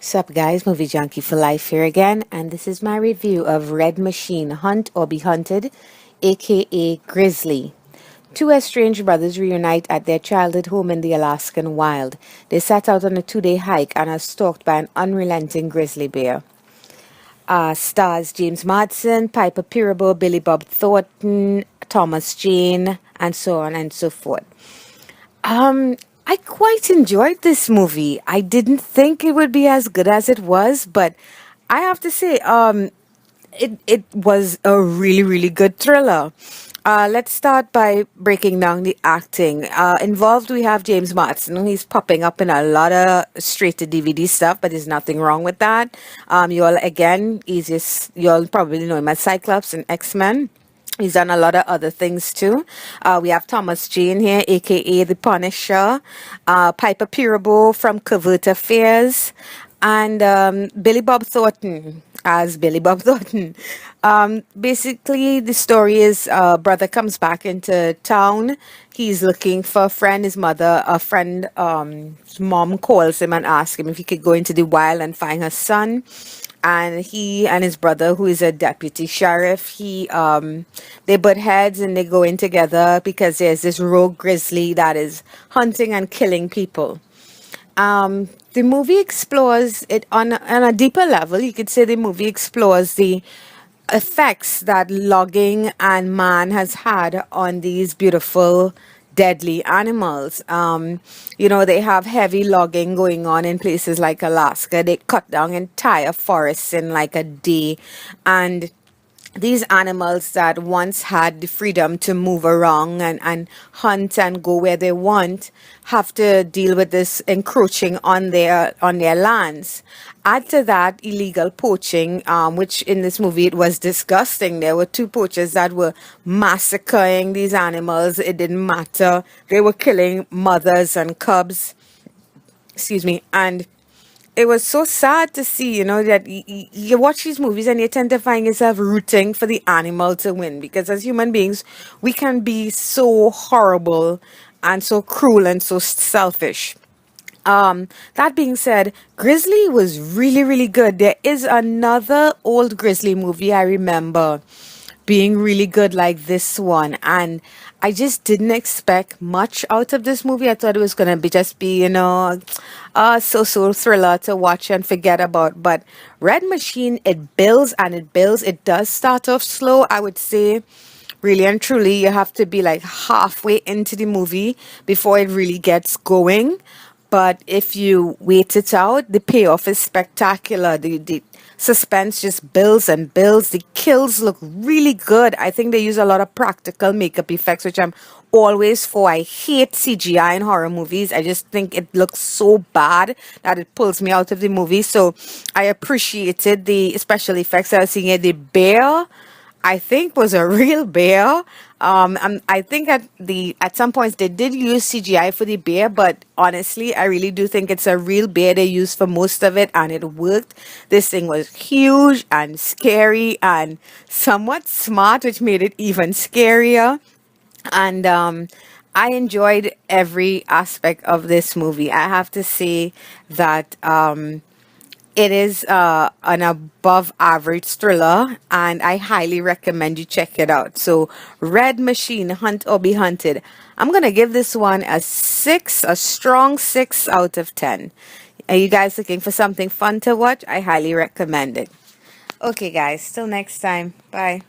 Sup guys, Movie Junkie for Life here again, and this is my review of Red Machine Hunt or Be Hunted, aka Grizzly. Two estranged brothers reunite at their childhood home in the Alaskan wild. They set out on a 2-day hike and are stalked by an unrelenting grizzly bear. Stars James Marsden, Piper Perabo, Billy Bob Thornton, Thomas Jane, and so on and so forth. I quite enjoyed this movie. I didn't think it would be as good as it was, but I have to say, it was a really good thriller. Let's start by breaking down the acting. Involved, we have James Marsden. He's popping up in a lot of straight to DVD stuff, but there's nothing wrong with that. You all probably know him as Cyclops and X-Men. He's done a lot of other things too. We have Thomas Jane here, aka the Punisher, Piper Perabo from Covert Affairs, and Billy Bob Thornton as Billy Bob Thornton. Basically, the story is brother comes back into town. He's looking for a friend. His mom calls him and asks him if he could go into the wild and find her son. And he and his brother, who is a deputy sheriff, they butt heads and they go in together because there's this rogue grizzly that is hunting and killing people. The movie explores it on a deeper level. You could say the movie explores the effects that logging and man has had on these beautiful deadly animals. They have heavy logging going on in places like Alaska. They cut down entire forests in like a day, and these animals that once had the freedom to move around and hunt and go where they want have to deal with this encroaching on their lands. Add to that illegal poaching, which in this movie it was disgusting. There were two poachers that were massacring these animals. It didn't matter. They were killing mothers and cubs. Excuse me. And it was so sad to see, that you watch these movies and you tend to find yourself rooting for the animal to win, because as human beings, we can be so horrible and so cruel and so selfish. That being said, Grizzly was really good. There is another old Grizzly movie I remember being really good like this one, and I just didn't expect much out of this movie. I thought it was gonna be a so thriller to watch and forget about. But Red Machine, it builds and it builds. It does start off slow, I would say. Really and truly, you have to be like halfway into the movie before it really gets going. But if you wait it out, the payoff is spectacular. The suspense just builds and builds. The kills look really good. I think they use a lot of practical makeup effects, which I'm always for. I hate CGI in horror movies. I just think it looks so bad that it pulls me out of the movie. So I appreciated the special effects I was seeing here. The bear, I think, was a real bear. I think at some points they did use CGI for the bear, but honestly, I really do think it's a real bear they used for most of it, and it worked. This thing was huge and scary and somewhat smart, which made it even scarier. And I enjoyed every aspect of this movie. I have to say that it is an above average thriller, and I highly recommend you check it out. So, Red Machine, Hunt or Be Hunted. I'm going to give this one a strong 6 out of 10. Are you guys looking for something fun to watch? I highly recommend it. Okay, guys, till next time. Bye.